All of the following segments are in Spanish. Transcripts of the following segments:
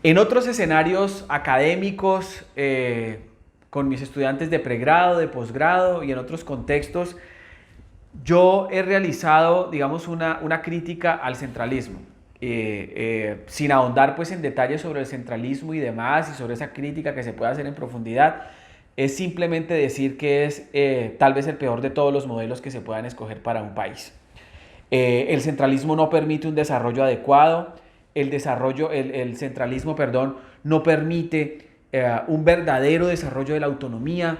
En otros escenarios académicos, con mis estudiantes de pregrado, de posgrado y en otros contextos, yo he realizado, digamos, una crítica al centralismo, sin ahondar pues en detalles sobre el centralismo y demás, y sobre esa crítica que se puede hacer en profundidad. Es simplemente decir que es tal vez el peor de todos los modelos que se puedan escoger para un país. El centralismo no permite un desarrollo adecuado, el centralismo, perdón, no permite un verdadero desarrollo de la autonomía,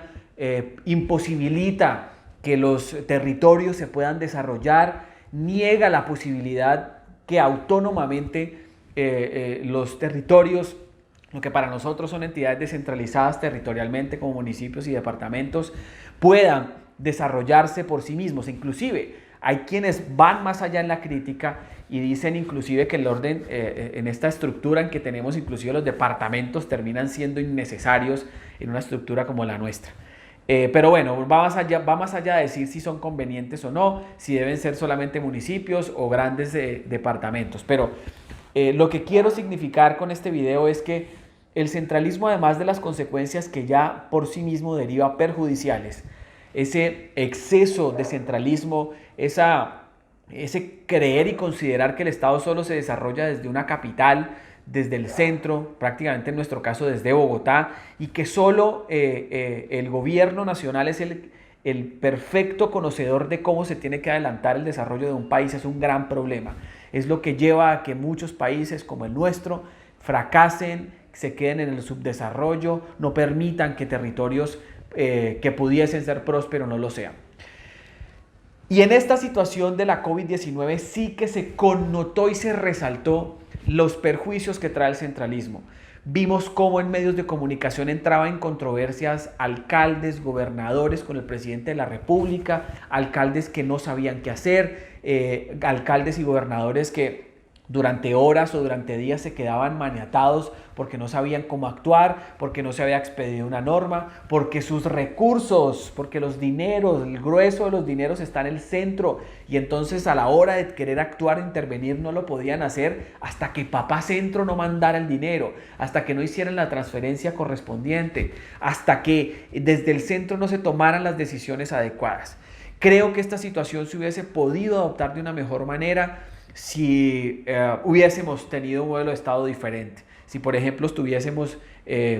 imposibilita que los territorios se puedan desarrollar, niega la posibilidad que autónomamente los territorios, lo que para nosotros son entidades descentralizadas territorialmente como municipios y departamentos, puedan desarrollarse por sí mismos. Inclusive hay quienes van más allá en la crítica y dicen inclusive que el orden, en esta estructura en que tenemos inclusive los departamentos, terminan siendo innecesarios en una estructura como la nuestra. Pero bueno, va más allá de decir si son convenientes o no, si deben ser solamente municipios o grandes departamentos. Pero lo que quiero significar con este video es que el centralismo, además de las consecuencias que ya por sí mismo deriva perjudiciales, ese exceso de centralismo, ese creer y considerar que el Estado solo se desarrolla desde una capital, desde el centro, prácticamente en nuestro caso desde Bogotá, y que solo el gobierno nacional es el perfecto conocedor de cómo se tiene que adelantar el desarrollo de un país, es un gran problema. Es lo que lleva a que muchos países como el nuestro fracasen, se queden en el subdesarrollo, no permitan que territorios que pudiesen ser prósperos no lo sean. Y en esta situación de la COVID-19 sí que se connotó y se resaltó los perjuicios que trae el centralismo. Vimos cómo en medios de comunicación entraba en controversias alcaldes, gobernadores con el presidente de la República, alcaldes que no sabían qué hacer, alcaldes y gobernadores que durante horas o durante días se quedaban maniatados porque no sabían cómo actuar, porque no se había expedido una norma, porque sus recursos, porque los dineros, el grueso de los dineros está en el centro y entonces a la hora de querer actuar, intervenir, no lo podían hacer hasta que papá centro no mandara el dinero, hasta que no hicieran la transferencia correspondiente, hasta que desde el centro no se tomaran las decisiones adecuadas. Creo que esta situación se hubiese podido adoptar de una mejor manera si hubiésemos tenido un modelo de Estado diferente. Si, por ejemplo, estuviésemos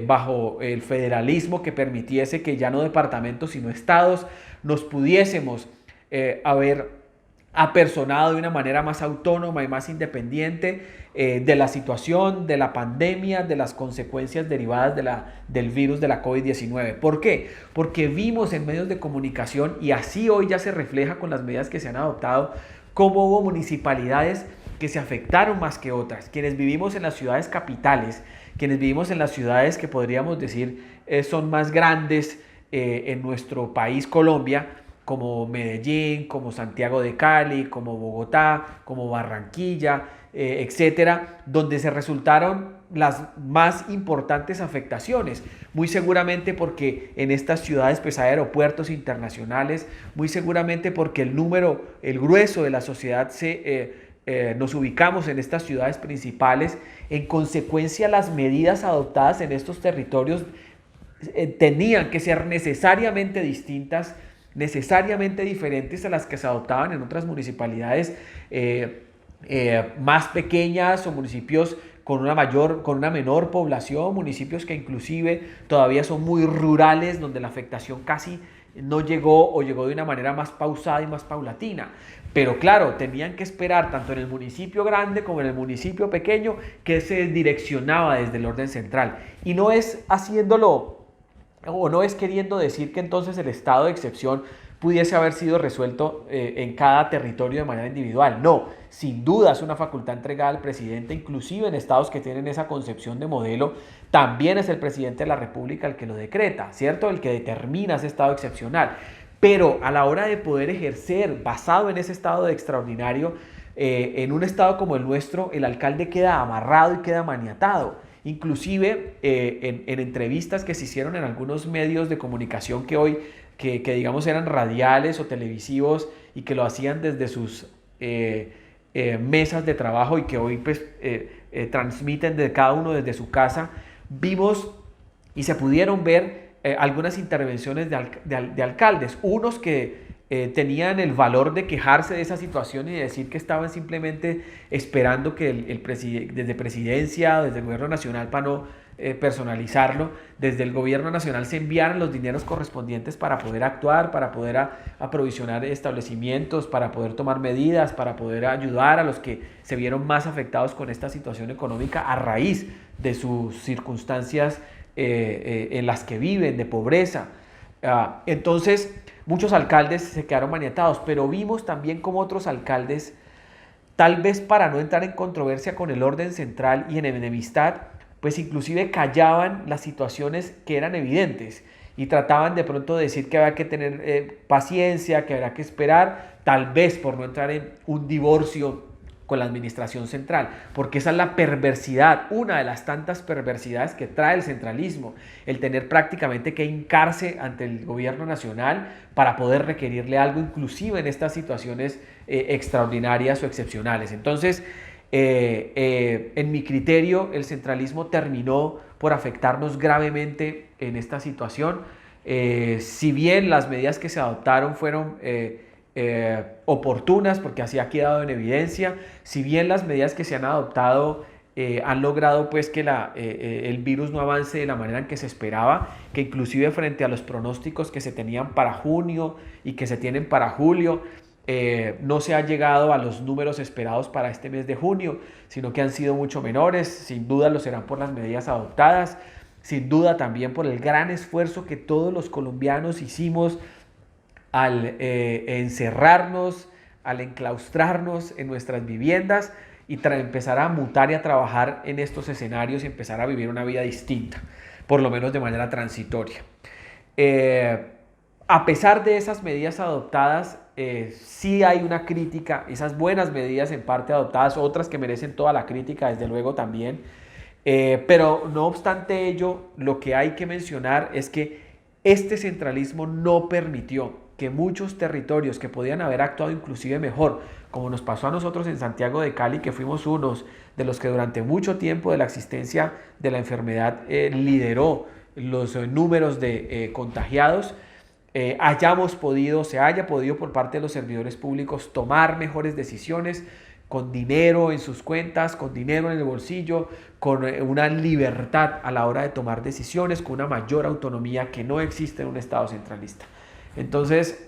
bajo el federalismo que permitiese que ya no departamentos, sino estados, nos pudiésemos haber apersonado de una manera más autónoma y más independiente de la situación, de la pandemia, de las consecuencias derivadas del virus de la COVID-19. ¿Por qué? Porque vimos en medios de comunicación, y así hoy ya se refleja con las medidas que se han adoptado, cómo hubo municipalidades que se afectaron más que otras. Quienes vivimos en las ciudades capitales, quienes vivimos en las ciudades que podríamos decir son más grandes en nuestro país Colombia, como Medellín, como Santiago de Cali, como Bogotá, como Barranquilla, etcétera, donde se resultaron las más importantes afectaciones, muy seguramente porque en estas ciudades pues hay aeropuertos internacionales, muy seguramente porque el grueso de la sociedad nos ubicamos en estas ciudades principales. En consecuencia, las medidas adoptadas en estos territorios tenían que ser necesariamente distintas, necesariamente diferentes a las que se adoptaban en otras municipalidades más pequeñas o municipios con una menor población, municipios que inclusive todavía son muy rurales, donde la afectación casi no llegó o llegó de una manera más pausada y más paulatina. Pero claro, tenían que esperar tanto en el municipio grande como en el municipio pequeño que se direccionaba desde el orden central. Y no es haciéndolo o no es queriendo decir que entonces el estado de excepción pudiese haber sido resuelto en cada territorio de manera individual. No, sin duda es una facultad entregada al presidente, inclusive en estados que tienen esa concepción de modelo, también es el presidente de la República el que lo decreta, ¿cierto? El que determina ese estado excepcional. Pero a la hora de poder ejercer, basado en ese estado de extraordinario, en un estado como el nuestro, el alcalde queda amarrado y queda maniatado. Inclusive en entrevistas que se hicieron en algunos medios de comunicación que hoy, que digamos eran radiales o televisivos y que lo hacían desde sus mesas de trabajo y que hoy pues transmiten de cada uno desde su casa, vimos y se pudieron ver algunas intervenciones de alcaldes, unos que tenían el valor de quejarse de esa situación y de decir que estaban simplemente esperando que desde presidencia, desde el gobierno nacional, para no personalizarlo, desde el gobierno nacional se enviaran los dineros correspondientes para poder actuar, para poder aprovisionar establecimientos, para poder tomar medidas, para poder ayudar a los que se vieron más afectados con esta situación económica a raíz de sus circunstancias en las que viven, de pobreza. Entonces, muchos alcaldes se quedaron maniatados, pero vimos también como otros alcaldes, tal vez para no entrar en controversia con el orden central y en enemistad, pues inclusive callaban las situaciones que eran evidentes y trataban de pronto de decir que había que tener paciencia, que había que esperar, tal vez por no entrar en un divorcio con la administración central, porque esa es la perversidad, una de las tantas perversidades que trae el centralismo, el tener prácticamente que hincarse ante el gobierno nacional para poder requerirle algo, inclusive en estas situaciones extraordinarias o excepcionales. Entonces, en mi criterio, el centralismo terminó por afectarnos gravemente en esta situación. Si bien las medidas que se adoptaron fueron oportunas, porque así ha quedado en evidencia, si bien las medidas que se han adoptado han logrado pues que el virus no avance de la manera en que se esperaba, que inclusive frente a los pronósticos que se tenían para junio y que se tienen para julio, no se ha llegado a los números esperados para este mes de junio, sino que han sido mucho menores. Sin duda lo serán por las medidas adoptadas, sin duda también por el gran esfuerzo que todos los colombianos hicimos al encerrarnos, al enclaustrarnos en nuestras viviendas y empezar a mutar y a trabajar en estos escenarios y empezar a vivir una vida distinta, por lo menos de manera transitoria. A pesar de esas medidas adoptadas, sí hay una crítica, esas buenas medidas en parte adoptadas, otras que merecen toda la crítica, desde luego también, pero no obstante ello, lo que hay que mencionar es que este centralismo no permitió que muchos territorios que podían haber actuado inclusive mejor, como nos pasó a nosotros en Santiago de Cali, que fuimos unos de los que durante mucho tiempo de la existencia de la enfermedad lideró los números de contagiados, se haya podido por parte de los servidores públicos tomar mejores decisiones con dinero en sus cuentas, con dinero en el bolsillo, con una libertad a la hora de tomar decisiones, con una mayor autonomía que no existe en un Estado centralista. Entonces,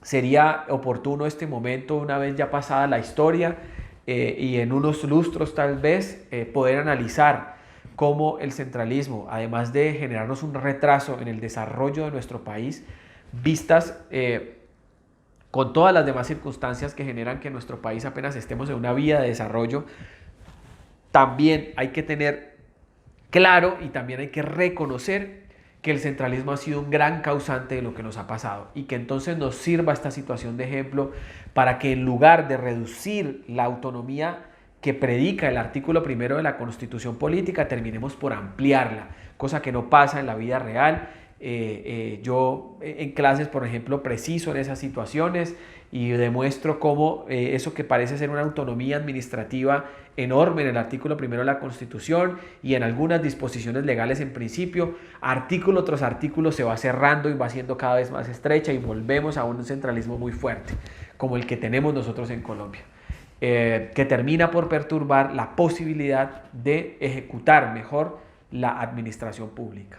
sería oportuno este momento, una vez ya pasada la historia y en unos lustros tal vez, poder analizar cómo el centralismo, además de generarnos un retraso en el desarrollo de nuestro país, vistas con todas las demás circunstancias que generan que en nuestro país apenas estemos en una vía de desarrollo, también hay que tener claro y también hay que reconocer que el centralismo ha sido un gran causante de lo que nos ha pasado y que entonces nos sirva esta situación de ejemplo para que en lugar de reducir la autonomía que predica el artículo 1 de la Constitución Política, terminemos por ampliarla, cosa que no pasa en la vida real. Yo en clases, por ejemplo, preciso en esas situaciones y demuestro cómo eso que parece ser una autonomía administrativa enorme en el artículo 1 de la Constitución y en algunas disposiciones legales en principio, artículo tras artículo se va cerrando y va siendo cada vez más estrecha y volvemos a un centralismo muy fuerte, como el que tenemos nosotros en Colombia, que termina por perturbar la posibilidad de ejecutar mejor la administración pública.